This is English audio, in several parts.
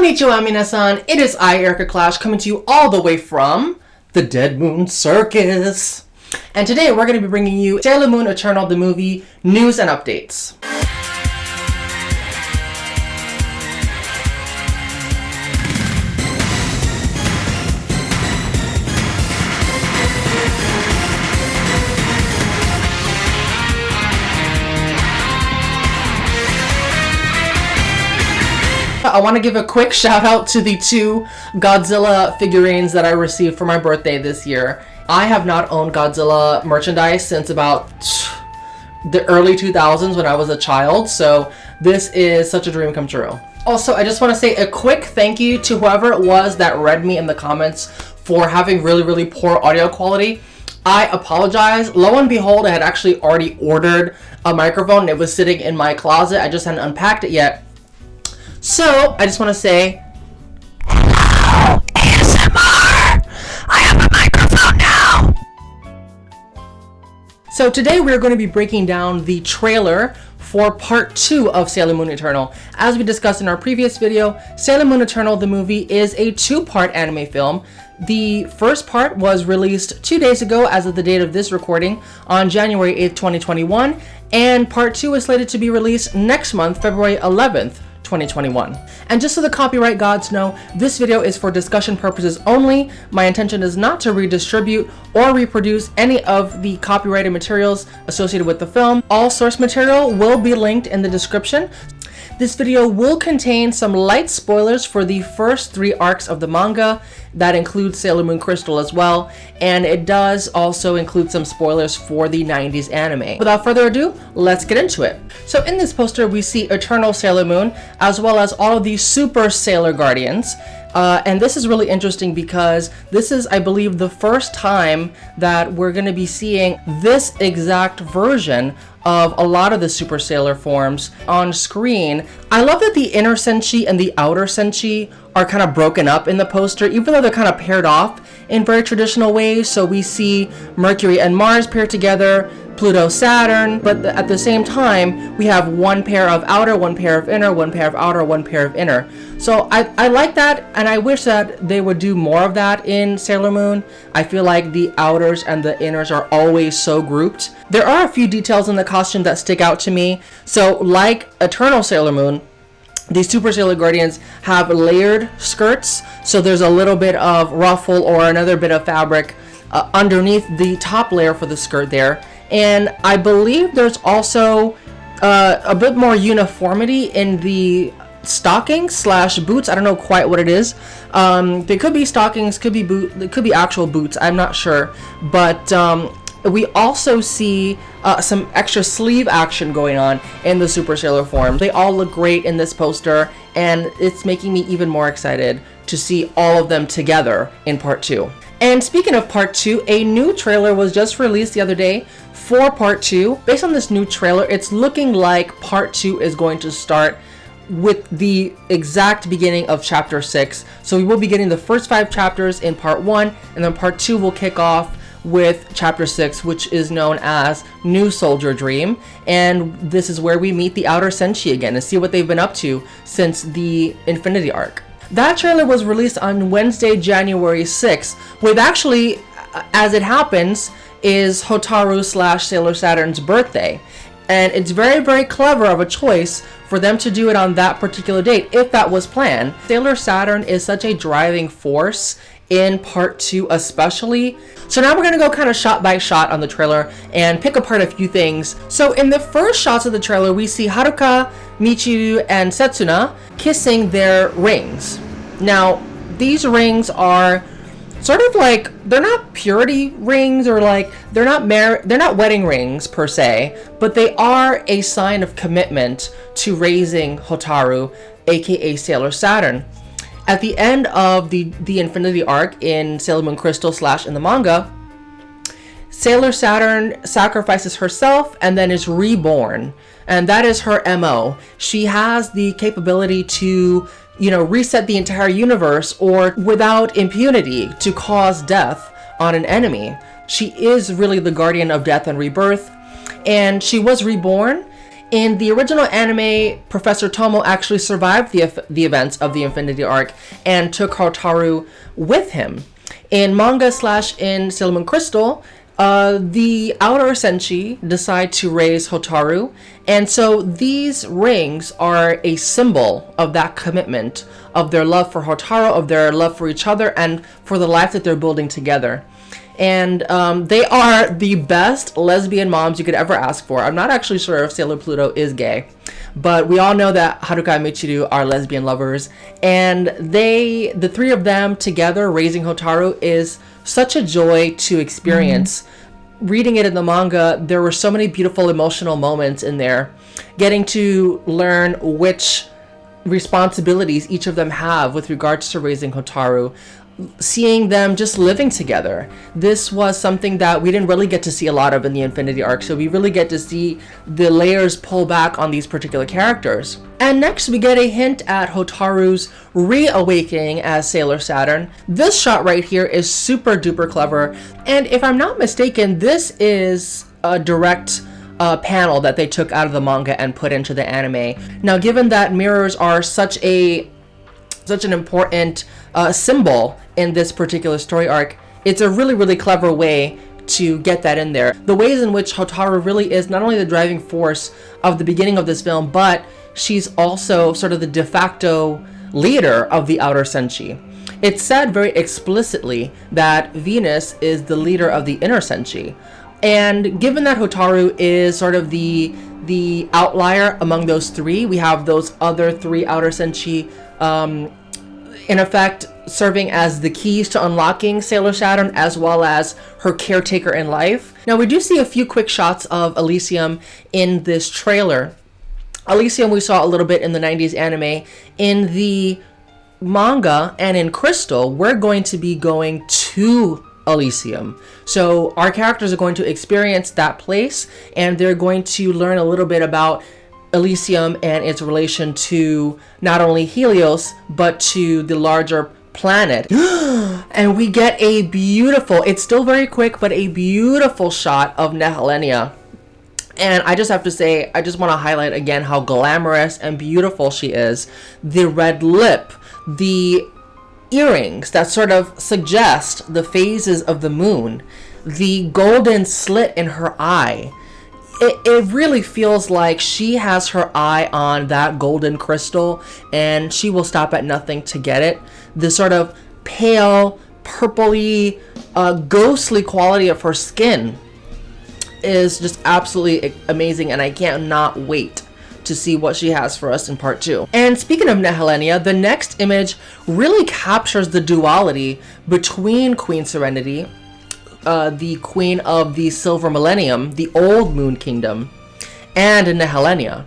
Konnichiwa minasan, it is I, ErikaKlash, coming to you all the way from the Dead Moon Circus. And today we're going to be bringing you Sailor Moon Eternal, the movie, news and updates. I want to give a quick shout out to the two Godzilla figurines that I received for my birthday this year. I have not owned Godzilla merchandise since about the early 2000s when I was a child, so this is such a dream come true. Also, I just want to say a quick thank you to whoever it was that read me in the comments for having really poor audio quality. I apologize. Lo and behold, I had actually already ordered a microphone. It was sitting in my closet. I just hadn't unpacked it yet. So, I just want to say, hello, ASMR! I have a microphone now! So today we're going to be breaking down the trailer for part 2 of Sailor Moon Eternal. As we discussed in our previous video, Sailor Moon Eternal, the movie, is a 2-part anime film. The first part was released 2 days ago as of the date of this recording on January 8th, 2021, and part 2 is slated to be released next month, February 11th, 2021. And just so the copyright gods know, this video is for discussion purposes only. My intention is not to redistribute or reproduce any of the copyrighted materials associated with the film. All source material will be linked in the description. This video will contain some light spoilers for the first 3 arcs of the manga. That includes Sailor Moon Crystal as well, and it does also include some spoilers for the 90s anime. Without further ado, let's get into it. So in this poster, we see Eternal Sailor Moon, as well as all of these Super Sailor Guardians. And this is really interesting because this is, I believe, the first time that we're going to be seeing this exact version of a lot of the Super Sailor forms on screen. I love that the inner Senshi and the outer Senshi are kind of broken up in the poster, even though they're kind of paired off in very traditional ways. So we see Mercury and Mars paired together, Pluto, Saturn, but at the same time, we have one pair of outer, one pair of inner, one pair of outer, one pair of inner. So I like that, and I wish that they would do more of that in Sailor Moon. I feel like the outers and the inners are always so grouped. There are a few details in the costume that stick out to me. So like Eternal Sailor Moon, these Super Sailor Guardians have layered skirts, so there's a little bit of ruffle or another bit of fabric underneath the top layer for the skirt there. And I believe there's also a bit more uniformity in the stockings slash boots. I don't know quite what it is. They could be stockings, could be could be actual boots. I'm not sure. But we also see some extra sleeve action going on in the Super Sailor form. They all look great in this poster, and it's making me even more excited to see all of them together in part 2. And speaking of part 2, a new trailer was just released the other day for part 2. Based on this new trailer, it's looking like part 2 is going to start with the exact beginning of chapter 6. So we will be getting the first 5 chapters in part 1, and then part 2 will kick off with chapter 6, which is known as New Soldier Dream. And this is where we meet the outer Senshi again and see what they've been up to since the Infinity arc. That trailer was released on Wednesday, January 6th, with actually, as it happens, is Hotaru / Sailor Saturn's birthday. And it's very clever of a choice for them to do it on that particular date, if that was planned. Sailor Saturn is such a driving force in part 2 especially. So now we're going to go kind of shot by shot on the trailer and pick apart a few things. So in the first shots of the trailer, we see Haruka, Michiru, and Setsuna kissing their rings. Now, these rings are sort of like, they're not purity rings, or like they're not wedding rings per se, but they are a sign of commitment to raising Hotaru, aka Sailor Saturn. At the end of the Infinity arc in Sailor Moon Crystal / in the manga, Sailor Saturn sacrifices herself and then is reborn, and that is her MO. She has the capability to, reset the entire universe, or without impunity, to cause death on an enemy. She is really the guardian of death and rebirth, and she was reborn In the original anime, Professor Tomo actually survived the events of the Infinity Arc and took Hotaru with him. In manga / in Sailor Moon Crystal, the outer Senshi decide to raise Hotaru, and so these rings are a symbol of that commitment, of their love for Hotaru, of their love for each other, and for the life that they're building together. And they are the best lesbian moms you could ever ask for. I'm not actually sure if Sailor Pluto is gay, but we all know that Haruka and Michiru are lesbian lovers. And the three of them together raising Hotaru is such a joy to experience. Reading it in the manga, there were so many beautiful emotional moments in there. Getting to learn which responsibilities each of them have with regards to raising Hotaru. Seeing them just living together. This was something that we didn't really get to see a lot of in the Infinity Arc, so we really get to see the layers pull back on these particular characters. And next we get a hint at Hotaru's reawakening as Sailor Saturn. This shot right here is super duper clever, and if I'm not mistaken, this is a direct panel that they took out of the manga and put into the anime. Now, given that mirrors are such an important symbol in this particular story arc, it's a really, really clever way to get that in there. The ways in which Hotaru really is not only the driving force of the beginning of this film, but she's also sort of the de facto leader of the outer Senshi. It's said very explicitly that Venus is the leader of the inner Senshi. And given that Hotaru is sort of the outlier among those three, we have those other three outer Senshi in effect serving as the keys to unlocking Sailor Saturn, as well as her caretaker in life. Now, we do see a few quick shots of Elysium in this trailer. Elysium we saw a little bit in the 90s anime. In the manga and in Crystal, we're going to be going to Elysium. So our characters are going to experience that place, and they're going to learn a little bit about Elysium and its relation to not only Helios, but to the larger planet. And we get a beautiful, it's still very quick, but a beautiful shot of Nehelenia. And I just have to say, I just want to highlight again how glamorous and beautiful she is. The red lip, the earrings that sort of suggest the phases of the moon, the golden slit in her eye. It really feels like she has her eye on that golden crystal, and she will stop at nothing to get it. The sort of pale, purpley, ghostly quality of her skin is just absolutely amazing, and I cannot wait to see what she has for us in part 2. And speaking of Nehelenia, the next image really captures the duality between Queen Serenity, the queen of the Silver Millennium, the old Moon Kingdom, and Nehelenia.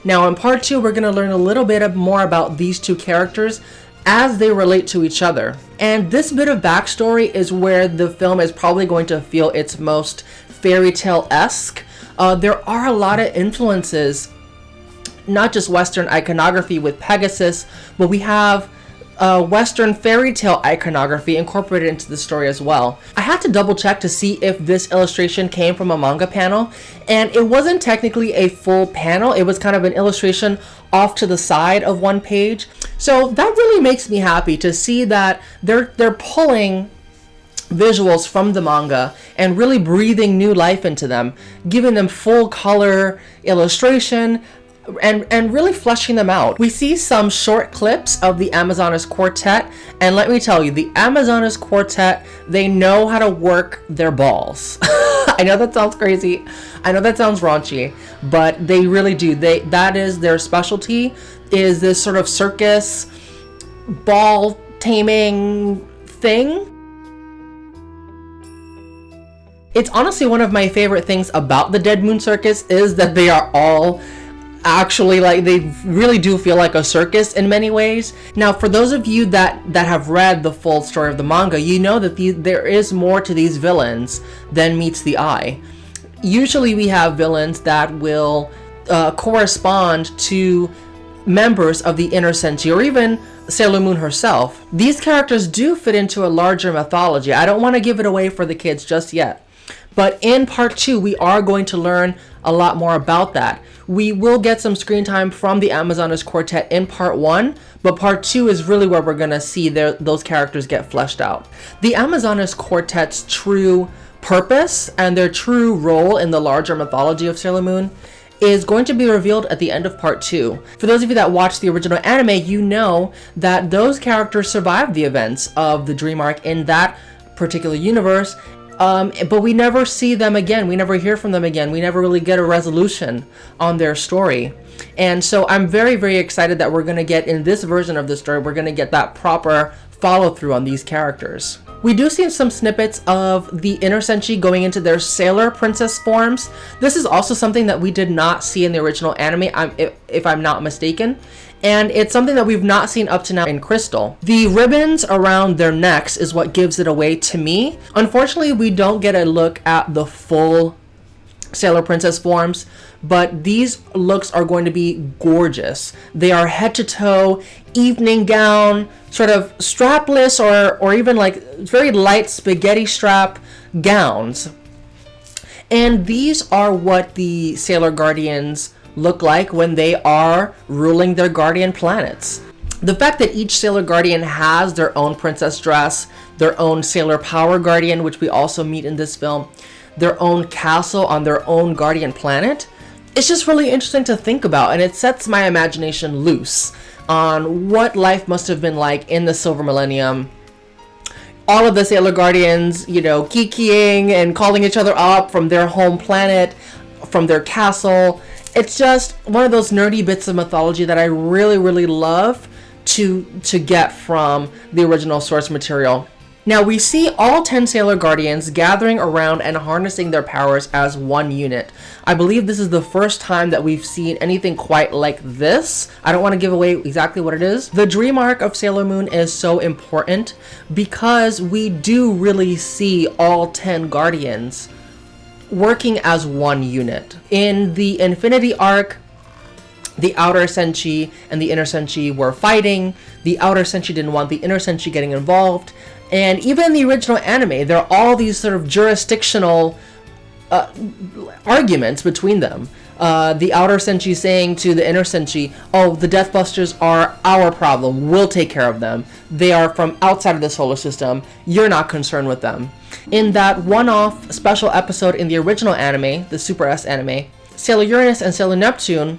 Now in part 2, we're going to learn a little bit more about these two characters as they relate to each other. And this bit of backstory is where the film is probably going to feel its most fairy tale-esque. There are a lot of influences, not just Western iconography with Pegasus, but we have Western fairy tale iconography incorporated into the story as well. I had to double check to see if this illustration came from a manga panel, and it wasn't technically a full panel. It was kind of an illustration off to the side of one page. So that really makes me happy to see that they're pulling visuals from the manga and really breathing new life into them, giving them full color illustration, and really fleshing them out. We see some short clips of the Amazonas Quartet, and let me tell you, the Amazonas Quartet, they know how to work their balls. I know that sounds crazy, I know that sounds raunchy, but they really do. That is their specialty, is this sort of circus ball taming thing. It's honestly one of my favorite things about the Dead Moon Circus is that they are all actually, like, they really do feel like a circus in many ways. Now, for those of you that have read the full story of the manga, you know that there is more to these villains than meets the eye. Usually we have villains that will correspond to members of the inner Senshi, or even Sailor Moon herself. These characters do fit into a larger mythology. I don't want to give it away for the kids just yet, But in part 2, we are going to learn a lot more about that. We will get some screen time from the Amazonas Quartet in part 1, but part 2 is really where we're going to see those characters get fleshed out. The Amazonas Quartet's true purpose and their true role in the larger mythology of Sailor Moon is going to be revealed at the end of part 2. For those of you that watched the original anime, you know that those characters survived the events of the Dream Arc in that particular universe, but we never see them again. We never hear from them again. We never really get a resolution on their story. And so I'm very, very excited that we're going to get, in this version of the story, we're going to get that proper follow through on these characters. We do see some snippets of the Inner Senshi going into their Sailor Princess forms. This is also something that we did not see in the original anime, if I'm not mistaken. And it's something that we've not seen up to now in Crystal. The ribbons around their necks is what gives it away to me. Unfortunately, we don't get a look at the full Sailor Princess forms, but these looks are going to be gorgeous. They are head to toe, evening gown, sort of strapless or even like very light spaghetti strap gowns. And these are what the Sailor Guardians look like when they are ruling their guardian planets. The fact that each Sailor Guardian has their own princess dress, their own Sailor Power Guardian, which we also meet in this film, their own castle on their own guardian planet, it's just really interesting to think about, and it sets my imagination loose on what life must have been like in the Silver Millennium. All of the Sailor Guardians, you know, kikiing and calling each other up from their home planet, from their castle. It's just one of those nerdy bits of mythology that I really, really love to get from the original source material. Now we see all 10 Sailor Guardians gathering around and harnessing their powers as one unit. I believe this is the first time that we've seen anything quite like this. I don't want to give away exactly what it is. The Dream Arc of Sailor Moon is so important because we do really see all 10 Guardians working as one unit. In the Infinity Arc, the Outer Senshi and the Inner Senshi were fighting. The Outer Senshi didn't want the Inner Senshi getting involved. And even in the original anime, there are all these sort of jurisdictional arguments between them. The Outer Senshi saying to the Inner Senshi, oh, the Deathbusters are our problem. We'll take care of them. They are from outside of the solar system. You're not concerned with them. In that one-off special episode in the original anime, the Super S anime, Sailor Uranus and Sailor Neptune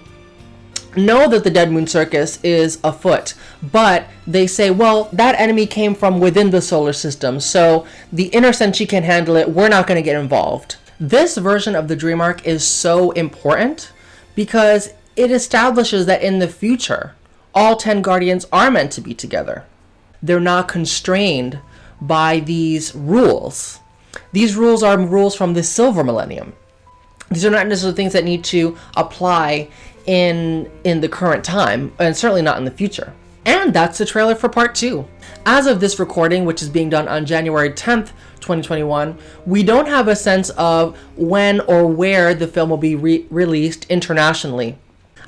know that the Dead Moon Circus is afoot, but they say, well, that enemy came from within the solar system, so the Inner Senshi can handle it. We're not going to get involved. This version of the Dream Arc is so important because it establishes that in the future, all 10 Guardians are meant to be together. They're not constrained by these rules. These rules are rules from the Silver Millennium. These are not necessarily things that need to apply in the current time, and certainly not in the future. And that's the trailer for part 2. As of this recording, which is being done on January 10th, 2021, we don't have a sense of when or where the film will be released internationally.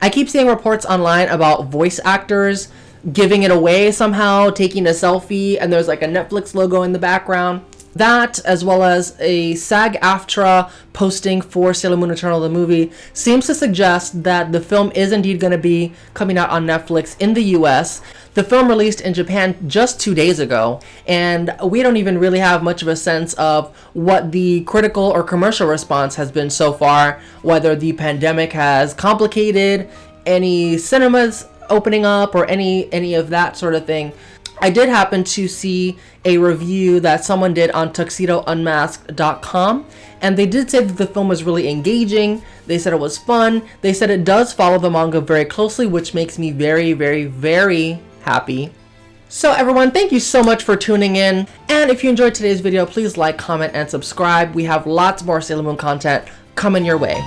I keep seeing reports online about voice actors giving it away somehow, taking a selfie, and there's like a Netflix logo in the background. That, as well as a SAG-AFTRA posting for Sailor Moon Eternal the movie, seems to suggest that the film is indeed going to be coming out on Netflix in the US. The film released in Japan just 2 days ago, and we don't even really have much of a sense of what the critical or commercial response has been so far, whether the pandemic has complicated any cinemas opening up or any of that sort of thing. I did happen to see a review that someone did on tuxedounmasked.com, and they did say that the film was really engaging. They said it was fun. They said it does follow the manga very closely, which makes me very, very, very happy. So everyone, thank you so much for tuning in. And if you enjoyed today's video, please like, comment, and subscribe. We have lots more Sailor Moon content coming your way.